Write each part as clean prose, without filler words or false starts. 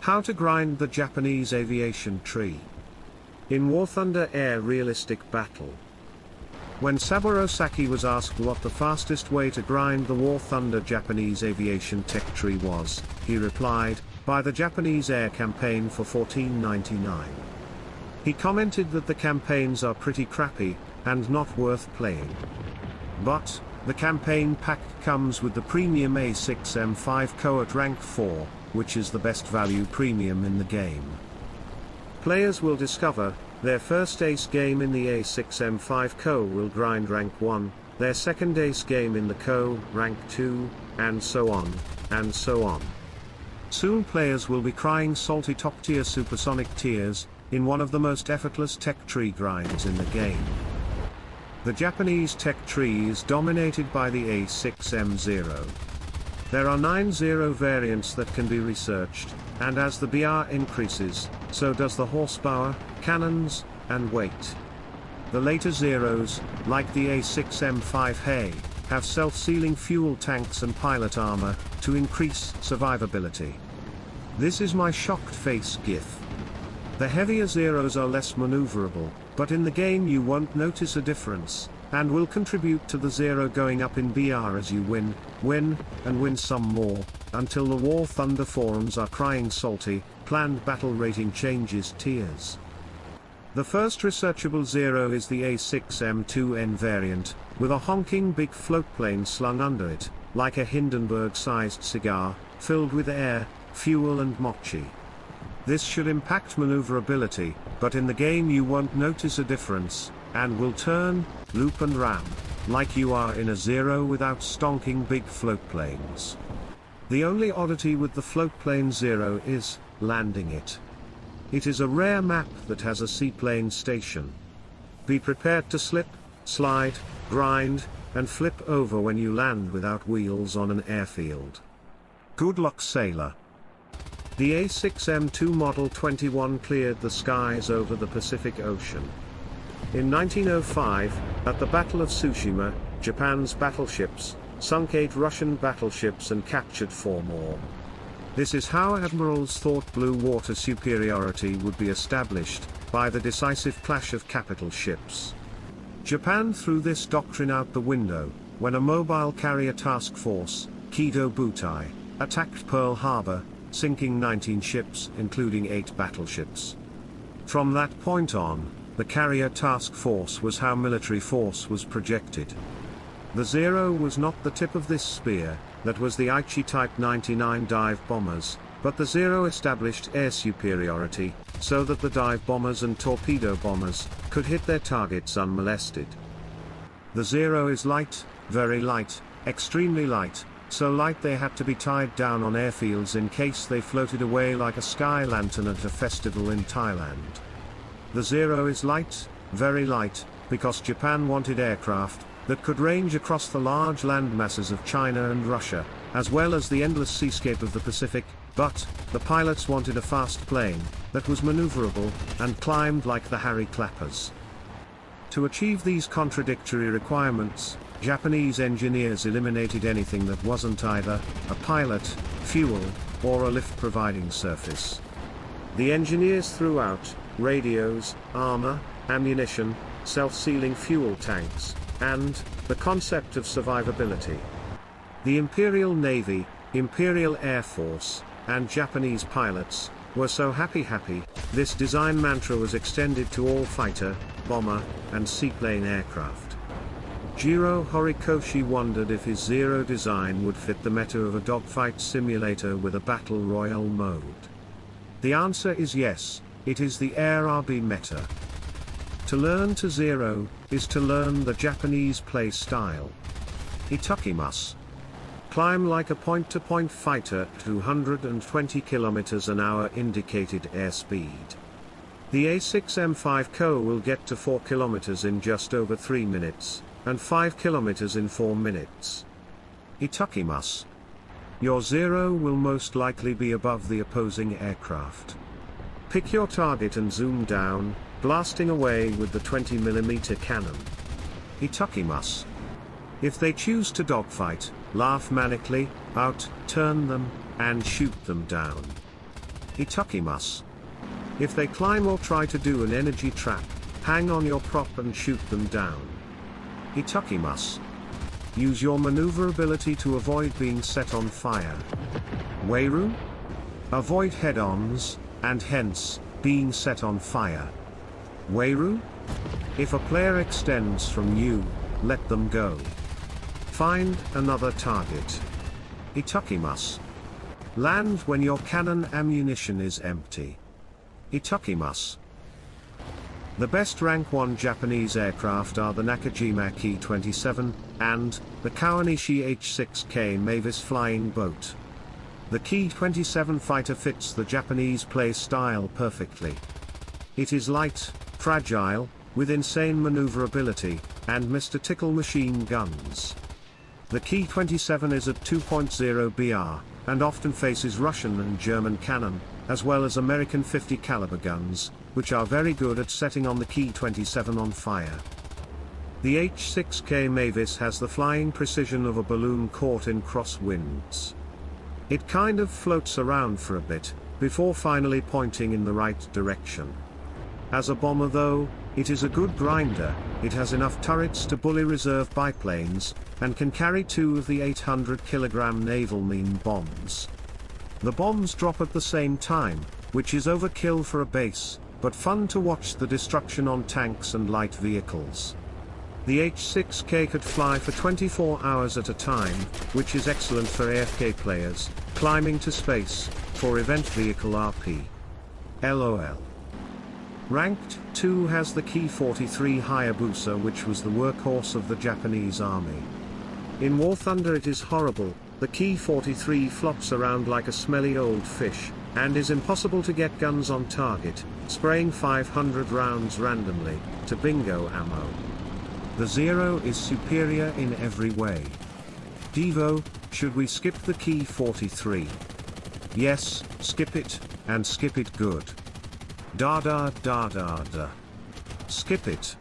How to grind the Japanese aviation tree. In Warthunder Air Realistic Battle. When Saburo Saki was asked what the fastest way to grind the Warthunder Japanese aviation tech tree was, he replied, by the Japanese air campaign for 1499. He commented that the campaigns are pretty crappy, and not worth playing. But, the campaign pack comes with the premium A7M Co at rank 4, which is the best value premium in the game. Players will discover, their first ace game in the A7M Co will grind rank 1, their second ace game in the Co, rank 2, and so on, and so on. Soon players will be crying salty top tier supersonic tears, in one of the most effortless tech tree grinds in the game. The Japanese tech tree is dominated by the A7M Zero. There are 9 Zero variants that can be researched, and as the BR increases, so does the horsepower, cannons, and weight. The later Zeros, like the A7M have self-sealing fuel tanks and pilot armor, to increase survivability. This is my shocked face gif. The heavier Zeros are less maneuverable, but in the game you won't notice a difference, and will contribute to the Zero going up in BR as you win, and win some more, until the Warthunder forums are crying salty, planned battle rating changes tears. The first researchable Zero is the A7M2N variant, with a honking big floatplane slung under it, like a Hindenburg-sized cigar, filled with air, fuel and mochi. This should impact maneuverability, but in the game you won't notice a difference, and will turn, loop and ram, like you are in a Zero without stonking big floatplanes. The only oddity with the Floatplane Zero is, landing it. It is a rare map that has a seaplane station. Be prepared to slip, slide, grind, and flip over when you land without wheels on an airfield. Good luck, sailor. The A7M2 Model 21 cleared the skies over the Pacific Ocean. In 1905, at the Battle of Tsushima, Japan's battleships sunk 8 Russian battleships and captured 4 more. This is how admirals thought blue water superiority would be established, by the decisive clash of capital ships. Japan threw this doctrine out the window, when a mobile carrier task force, Kido Butai, attacked Pearl Harbor, sinking 19 ships, including 8 battleships. From that point on, the carrier task force was how military force was projected. The Zero was not the tip of this spear, that was the Aichi Type 99 dive bombers, but the Zero established air superiority, so that the dive bombers and torpedo bombers could hit their targets unmolested. The Zero is light, very light, extremely light, so light they had to be tied down on airfields in case they floated away like a sky lantern at a festival in Thailand. The Zero is light, very light, because Japan wanted aircraft that could range across the large land masses of China and Russia, as well as the endless seascape of the Pacific, but the pilots wanted a fast plane that was maneuverable and climbed like the Harry Clappers. To achieve these contradictory requirements, Japanese engineers eliminated anything that wasn't either a pilot, fuel, or a lift-providing surface. The engineers threw out radios, armor, ammunition, self-sealing fuel tanks, and the concept of survivability. The Imperial Navy, Imperial Air Force, and Japanese pilots were so happy, this design mantra was extended to all fighter, bomber, and seaplane aircraft. Jiro Horikoshi wondered if his Zero design would fit the meta of a dogfight simulator with a battle royale mode. The answer is yes, it is the Air RB meta. To learn to Zero is to learn the Japanese play style. Itakimasu. Climb like a point-to-point fighter at 220 km an hour indicated airspeed. The A7M Co will get to 4 km in just over 3 minutes, and 5 km in 4 minutes. Itakimasu. Your Zero will most likely be above the opposing aircraft. Pick your target and zoom down, blasting away with the 20mm cannon. Itakimasu. If they choose to dogfight, laugh manically, out, turn them, and shoot them down. Itakimas. If they climb or try to do an energy trap, hang on your prop and shoot them down. Itakimas. Use your maneuverability to avoid being set on fire. Weiru? Avoid head-ons, and hence, being set on fire. Weiru? If a player extends from you, let them go. Find another target. Itakimas. Land when your cannon ammunition is empty. Itakimas. The best rank 1 Japanese aircraft are the Nakajima Ki-27, and the Kawanishi H-6K Mavis flying boat. The Ki-27 fighter fits the Japanese play style perfectly. It is light, fragile, with insane maneuverability, and Mr. Tickle machine guns. The Ki-27 is at 2.0 BR, and often faces Russian and German cannon, as well as American 50 caliber guns, which are very good at setting on the Ki-27 on fire. The H-6K Mavis has the flying precision of a balloon caught in crosswinds. It kind of floats around for a bit, before finally pointing in the right direction. As a bomber though, it is a good grinder. It has enough turrets to bully reserve biplanes, and can carry 2 of the 800 kilogram naval mean bombs. The bombs drop at the same time, which is overkill for a base, but fun to watch the destruction on tanks and light vehicles. The H-6K could fly for 24 hours at a time, which is excellent for AFK players, climbing to space, for event vehicle RP. LOL. Ranked 2 has the Ki-43 Hayabusa, which was the workhorse of the Japanese army. In Warthunder it is horrible. The Ki-43 flops around like a smelly old fish, and is impossible to get guns on target, spraying 500 rounds randomly, to bingo ammo. The Zero is superior in every way. Devo, should we skip the Ki-43? Yes, skip it, and skip it good. Da da da da da. Skip it.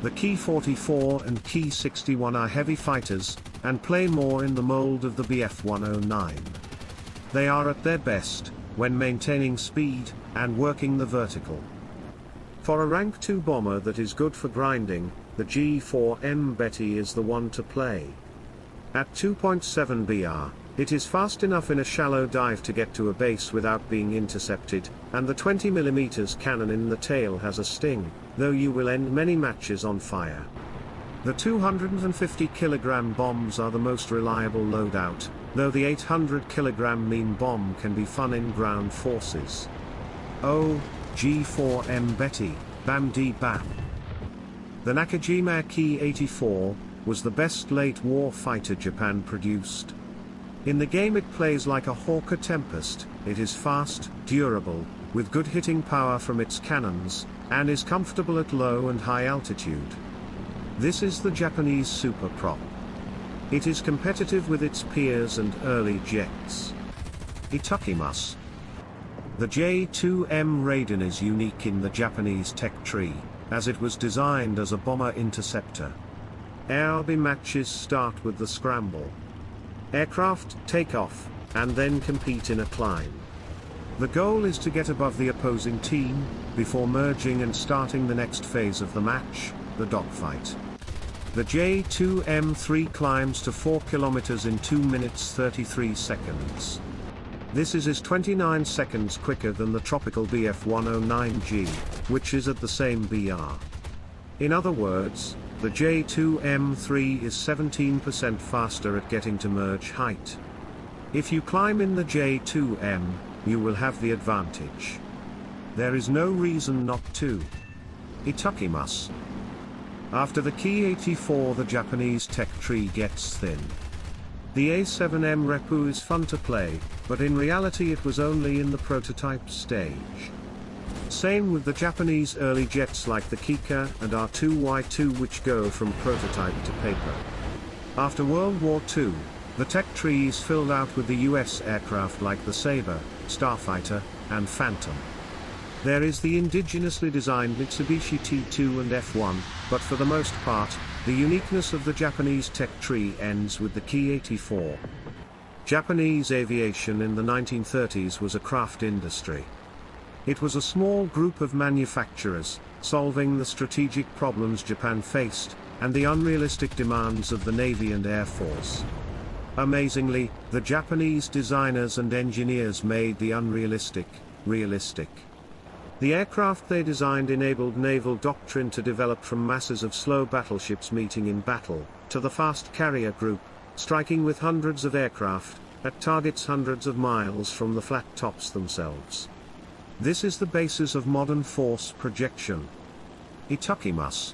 The Ki-44 and Ki-61 are heavy fighters, and play more in the mold of the Bf-109. They are at their best, when maintaining speed, and working the vertical. For a rank 2 bomber that is good for grinding, the G4M Betty is the one to play. At 2.7 BR, it is fast enough in a shallow dive to get to a base without being intercepted, and the 20mm cannon in the tail has a sting, though you will end many matches on fire. The 250 kg bombs are the most reliable loadout, though the 800 kg mean bomb can be fun in ground forces. Oh, G4M Betty, bam dee bam. The Nakajima Ki-84 was the best late war fighter Japan produced. In the game it plays like a Hawker Tempest. It is fast, durable, with good hitting power from its cannons, and is comfortable at low and high altitude. This is the Japanese super prop. It is competitive with its peers and early jets. Itakimas. The J2M Raiden is unique in the Japanese tech tree, as it was designed as a bomber interceptor. Airby matches start with the scramble. Aircraft take off, and then compete in a climb. The goal is to get above the opposing team, before merging and starting the next phase of the match, the dogfight. The J2M3 climbs to 4 km in 2 minutes 33 seconds. This is 29 seconds quicker than the tropical Bf-109G, which is at the same BR. In other words, the J2M3 is 17% faster at getting to merge height. If you climb in the J2M, you will have the advantage. There is no reason not to. Itakimas. After the Ki-84 the Japanese tech tree gets thin. The A7M Repu is fun to play, but in reality it was only in the prototype stage. Same with the Japanese early jets like the Kika and R2Y2, which go from prototype to paper. After World War II, the tech tree is filled out with the US aircraft like the Sabre, Starfighter, and Phantom. There is the indigenously designed Mitsubishi T2 and F1, but for the most part, the uniqueness of the Japanese tech tree ends with the Ki-84. Japanese aviation in the 1930s was a craft industry. It was a small group of manufacturers, solving the strategic problems Japan faced, and the unrealistic demands of the Navy and Air Force. Amazingly, the Japanese designers and engineers made the unrealistic, realistic. The aircraft they designed enabled naval doctrine to develop from masses of slow battleships meeting in battle, to the fast carrier group, striking with hundreds of aircraft, at targets hundreds of miles from the flat tops themselves. This is the basis of modern force projection. Itakimasu.